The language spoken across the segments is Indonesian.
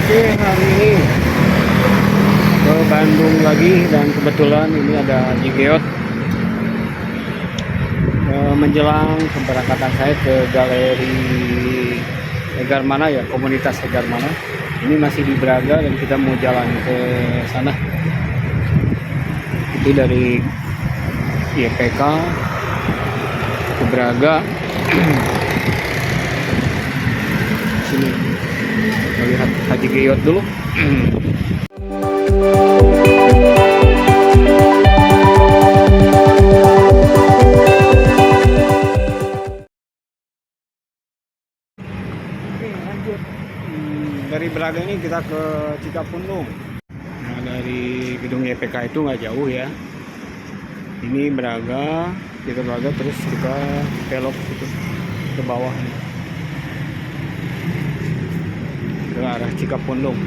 Oke, hari ini ke Bandung lagi dan kebetulan ini ada Jigeot menjelang keberangkatan saya ke galeri Egar Mana ya, komunitas Egar Mana. Ini masih di Braga dan kita mau jalan ke sana. Itu dari YPK ke Braga. Sini melihat Haji Geyot dulu. Oke, lanjut. Dari Braga ini kita ke Cikapundung. Nah, dari gedung YPK itu nggak jauh ya. Ini Braga, kita Braga terus kita belok ke bawah nih, ke arah Cikapundung.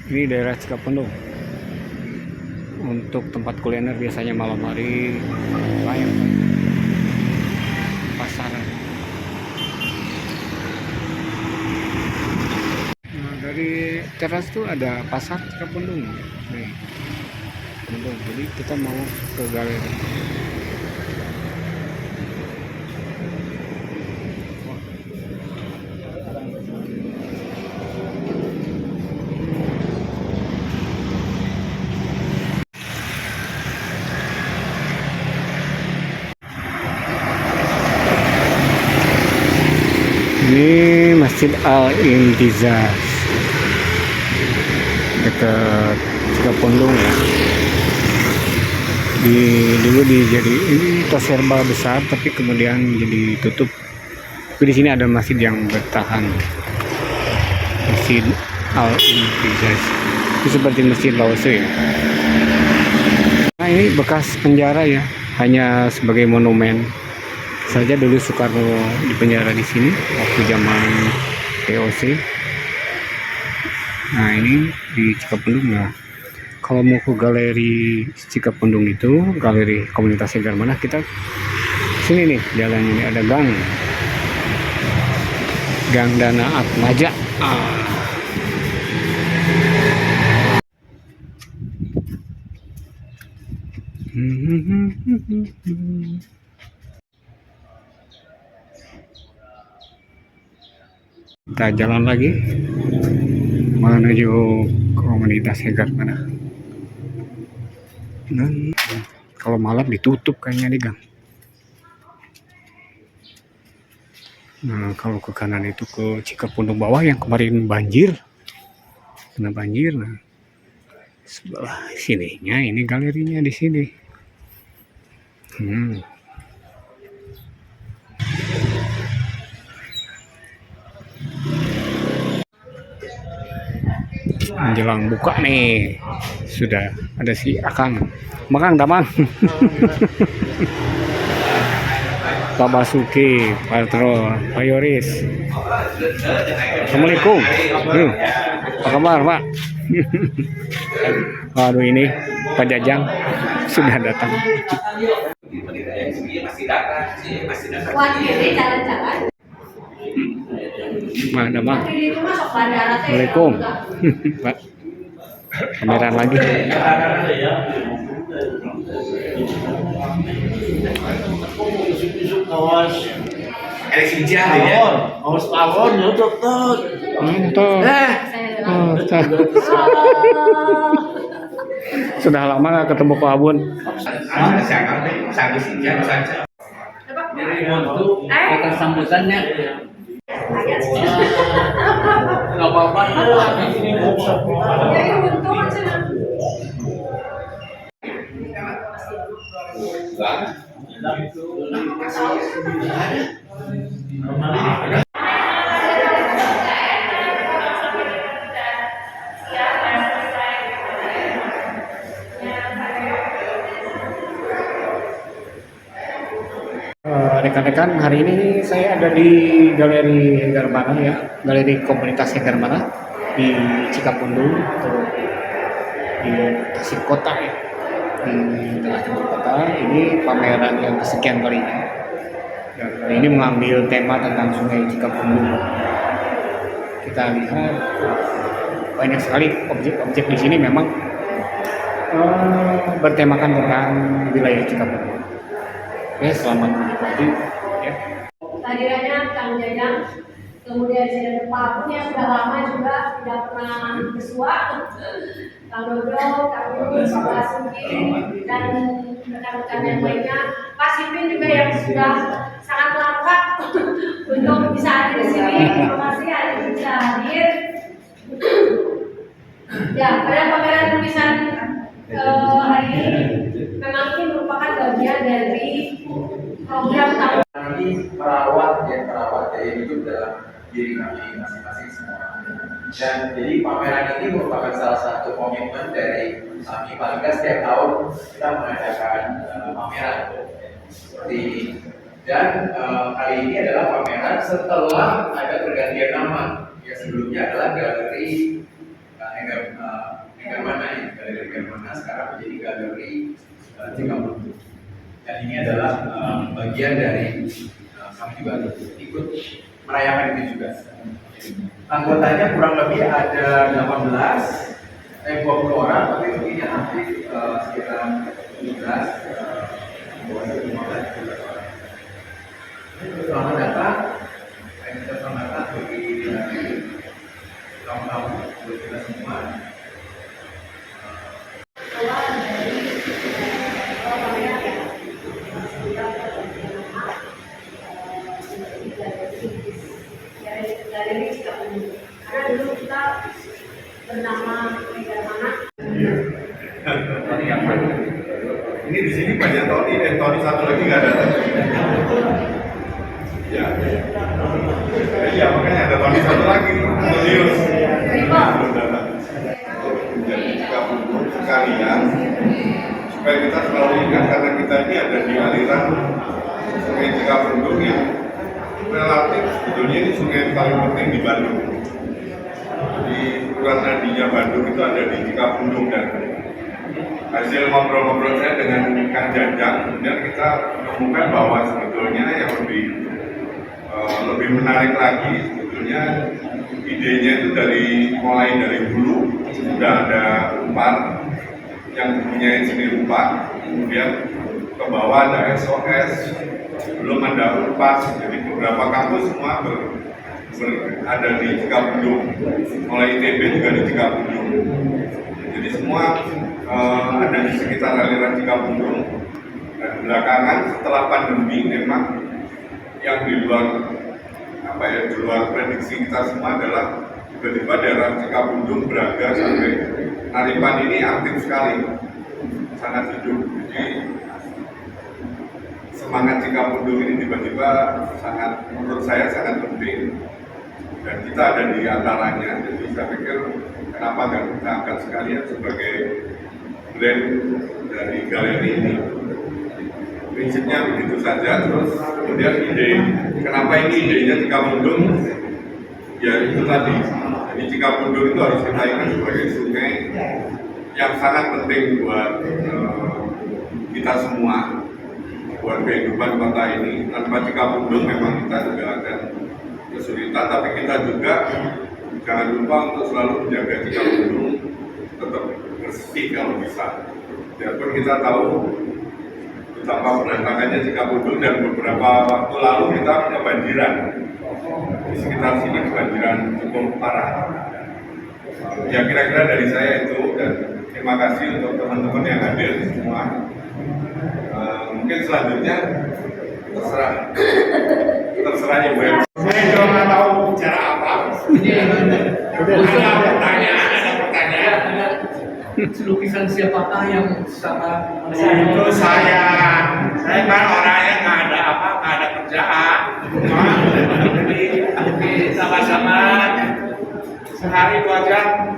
Ini daerah Cikapundung. Untuk tempat kuliner biasanya malam hari lain pasaran. Nah, dari teras tuh ada pasar Cikapundung. Nih, Cikapundung. Jadi kita mau ke galeri. Ini Masjid Al-Intizaz dekat Cikapundung ya. Dulu jadi ini toserba besar tapi kemudian jadi tutup. Tapi di sini ada masjid yang bertahan. Masjid Al-Intizaz. Itu seperti Masjid Lause ya. Nah, ini bekas penjara ya, hanya sebagai monumen saja. Dulu Soekarno dipenjara di sini waktu zaman VOC. Nah, ini di Cikapundung ya. Kalau mau ke galeri Cikapundung itu, galeri komunitas Egar Mana, kita sini nih jalan ini, ada Gang Dana Atmaja. Kita jalan lagi menuju komunitas Egar Mana. Dan kalau malam ditutup kayaknya nih gang. Nah, kalau ke kanan itu ke Cikapundung bawah yang kemarin banjir, kena banjir. Nah, sebelah sininya ini galerinya di sini. Menjelang buka nih, sudah ada si Akang, Damang, Pak Basuki, Pak Tro, Pak Yoris. Assalamualaikum. Apa kabar, Pak? Waduh, ini Pak Jajang sudah datang. Mana Bang? Assalamualaikum. Pak, kameran lagi. Sudah lama nggak ketemu Pak Abun. Kata sambutannya nggak apa-apa Rekan-rekan, hari ini saya ada di galeri Egar Mana ya, galeri komunitas Egar Mana di Cikapundung atau di Tasik Kota ya, di tengah-tengah kota. Ini pameran yang kesekian kalinya. Dan ini mengambil tema tentang Sungai Cikapundung. Kita lihat banyak sekali objek-objek di sini memang bertemakan tentang wilayah Cikapundung. Oke, selamat menikmati. Ya. Kehadirannya Kang Jajang, kemudian saya Pak Pun yang sudah lama juga tidak pernah bersua, Kang Dodo, Kang Yus, Pak Basuki, dan rekan-rekan yang lainnya, Pak Sipin juga yang sudah sangat lengkap untuk bisa hadir di sini. Terima kasih hari ini bisa hadir. Ya, pada pameran lukisan hari ini memang ini merupakan bagian dari program tahun. Kami merawat daya hidup dalam diri kami masing-masing semua. Dan jadi pameran ini merupakan salah satu komitmen dari kami. Paling nggak setiap tahun kita mengadakan pameran seperti ini. Dan kali ini adalah pameran setelah ada pergantian nama. Ya sebelumnya adalah galeri Galeri Hermana sekarang menjadi Galeri Cikapundung. Dan ini adalah bagian dari kami juga ikut merayakan itu juga. Anggotanya kurang lebih ada 20 orang, tapi mungkin yang aktif sekitar 15 orang. Selamat datang, selamat datang bagi kamu-kamu, buat kita semua. Karena dulu kita bernama Hermana. Ini di sini banyak Tony satu lagi nggak ada. Ya, iya makanya ada Tony satu lagi, Julius. Belum datang. Jadi Cikapundung sekalian supaya kita selalu ingat karena kita ini ada di aliran Sungai Cikapundung yang relatif sebetulnya ini sungai yang paling penting di Bandung. Di ukuran nadinya Bandung itu ada di Cikapundung, dan hasil ngobrol-ngobrol saya dengan Kang Jajang, kemudian kita menemukan bahwa sebetulnya yang lebih menarik lagi sebetulnya idenya itu mulai dari hulu sudah ada UMPAR yang mempunyai seni rupa, kemudian ke bawah ada SOS, belum ada UNPAS, jadi beberapa kampus semua ada di Cikapundung, mulai ITB juga di Cikapundung. Jadi semua ada di sekitar aliran Cikapundung. Dan belakangan setelah pandemi memang yang di luar prediksi kita semua adalah tiba-tiba daerah Cikapundung, Braga sampai Naripan ini aktif sekali, sangat hidup. Jadi semangat Cikapundung ini tiba-tiba menurut saya sangat penting, dan kita ada di antaranya. Jadi saya pikir kenapa nggak kita angkat sekalian sebagai brand dari galeri ini. Prinsipnya begitu saja. Terus kemudian kenapa ini idenya Cikapundung? Ya itu tadi. Jadi Cikapundung itu harus kita ingat sebagai sungai yang sangat penting buat kita semua, buat kehidupan kota ini. Tanpa Cikapundung memang kita juga akan kesulitan, tapi kita juga jangan lupa untuk selalu menjaga Cikapundung tetap bersih kalau bisa. Biarpun kita tahu betapa berantakannya Cikapundung, dan beberapa waktu lalu kita kebanjiran di sekitar sini, kebanjiran cukup parah. Ya kira-kira dari saya itu, dan terima kasih untuk teman-teman yang hadir semua. Mungkin selanjutnya terserah Ibu. Saya juga nggak tahu bicara apa. Ada pertanyaan. Lukisan siapakah yang sangat Itu saya kan orangnya nggak ada kerjaan. Jadi sama-sama sehari 2 jam.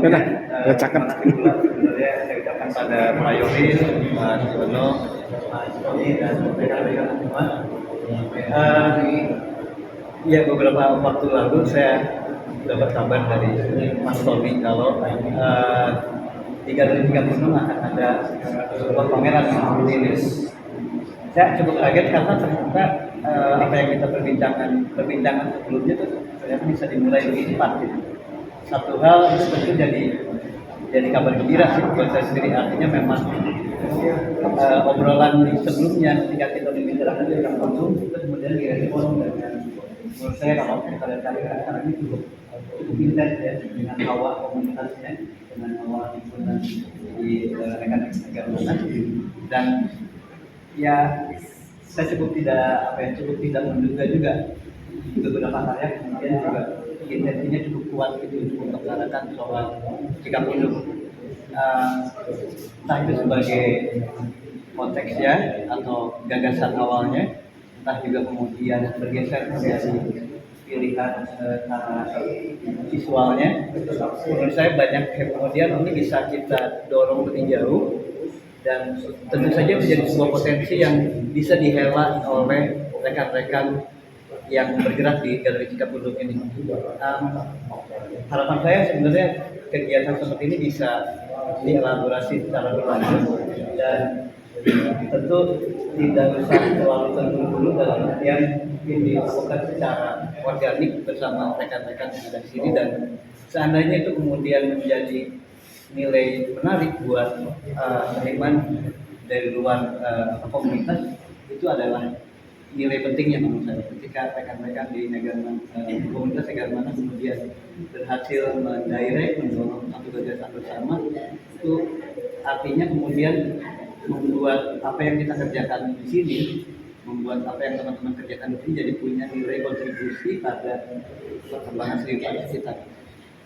Udah cakep. Saya ucapkan pada Pak Yoris, Pak Jono, Pak Sony, dan rekan-rekan semua. Ya beberapa waktu lalu saya dapat kabar dari Mas Tommy kalau di Galeri Cikapundung akan ada sebuah pameran seperti ini. Saya cukup kaget karena ternyata apa yang kita perbincangan sebelumnya itu ternyata bisa dimulai lebih cepat. Gitu. Satu hal itu tentu jadi kabar gembira sih buat saya sendiri, artinya memang obrolan di sebelumnya ketika kita membicarakan tentang konsum itu kemudian direspon dengan, menurut saya kalau kita lihat sekarang ini cukup intens ya, dengan hawa komunitasnya, dengan hawa lingkungan di rekan-rekan negara, dan ya saya cukup tidak menduga juga beberapa karya kemudian juga intensinya cukup kuat gitu untuk membicarakan soal Cikapundung. Entah itu sebagai konteksnya atau gagasan awalnya, entah juga kemudian bergeser menjadi pilihan cara visualnya. Menurut saya banyak kemudian ini bisa kita dorong lebih jauh dan tentu saja menjadi sebuah potensi yang bisa dihela oleh rekan-rekan yang bergerak di Galeri Cikapundung ini. Harapan saya sebenarnya kegiatan seperti ini bisa dielaborasi secara berlanjut dan tentu tidak usah terlalu terburu-buru dalam artian ini dilakukan secara organik bersama rekan-rekan yang ada di sini, dan seandainya itu kemudian menjadi nilai menarik buat seniman dari luar komunitas, itu adalah nilai pentingnya menurut saya ketika rekan-rekan di komunitas negara mana kemudian berhasil mendorong satu gagasan bersama, itu artinya kemudian membuat apa yang kita kerjakan di sini, membuat apa yang teman-teman kerjakan di sini jadi punya nilai kontribusi pada perkembangan seni kita.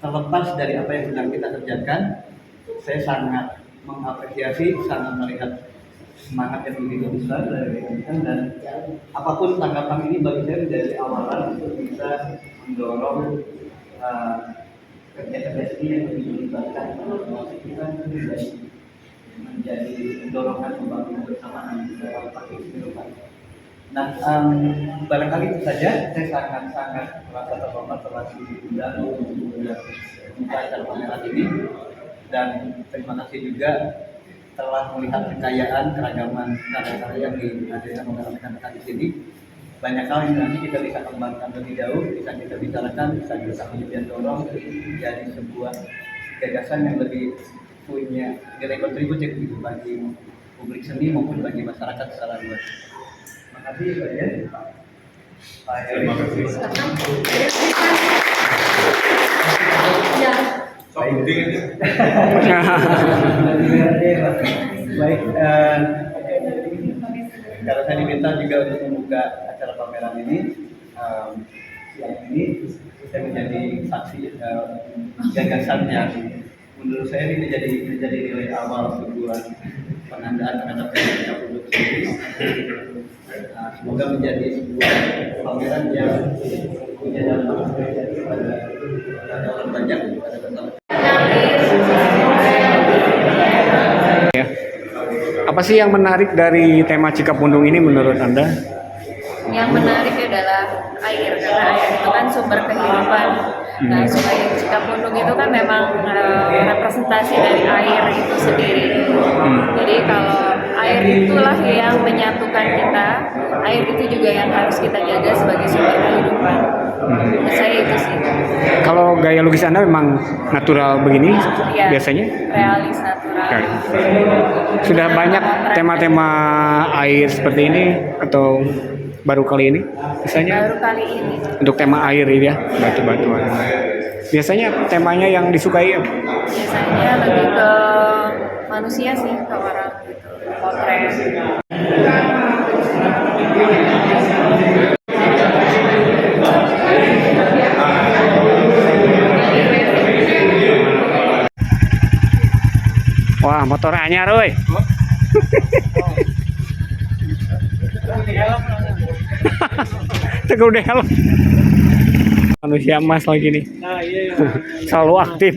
Terlepas dari apa yang sedang kita kerjakan, saya sangat mengapresiasi, sangat melihat semangat yang begitu besar dari rekan-rekan, dan apapun tanggapan ini bagi saya dari awalan untuk bisa mendorong kerja-kerja ini yang lebih melibatkan kita menjadi dorongan pembangunan bersama dalam pakai kehidupan. Nah, barangkali itu saja. Saya sangat-sangat merasa terhormat telah diundang untuk membuka acara pameran ini, dan terima kasih juga telah melihat kekayaan keragaman karya-karya yang dihadirkan oleh rekan-rekan di sini. Banyak hal yang nanti kita bisa kembangkan lebih jauh, bisa kita bicarakan, bisa kita kemudian dorong jadi sebuah gagasan yang lebih punya nilai kontribusi bagi publik seni maupun bagi masyarakat secara luas. Terima kasih Pak ya. Terima kasih. Baik, kalau saya diminta juga untuk membuka acara pameran ini, siang ini saya menjadi saksi gagasan yang menurut saya ini menjadi nilai awal sebuah penandaan terhadap Cikapundung sendiri. Semoga menjadi sebuah pameran yang punya dampak pada orang banyak, pada teman-teman. Ya. Apa sih yang menarik dari tema Cikapundung ini menurut Anda? Yang menarik adalah air, karena air itu kan sumber kehidupan. Nah, Sungai Cikapundung itu kan memang representasi dari air itu sendiri. Jadi kalau air itulah yang menyatukan kita, air itu juga yang harus kita jaga sebagai sumber kehidupan. Menurut saya itu sih. Kalau gaya lukis Anda memang natural begini Ya, biasanya? realis, natural. Ya. Sudah banyak tema-tema air seperti ini atau baru kali ini? Biasanya Baru kali ini. untuk tema air ini ya, batu-batuan. Biasanya temanya yang disukai apa? Biasanya lebih ke manusia sih, ke orang gitu, potret. Wah, motor anyar woi. Teguh deh helm. Manusia emas lagi nih. Nah, iya. Selalu aktif.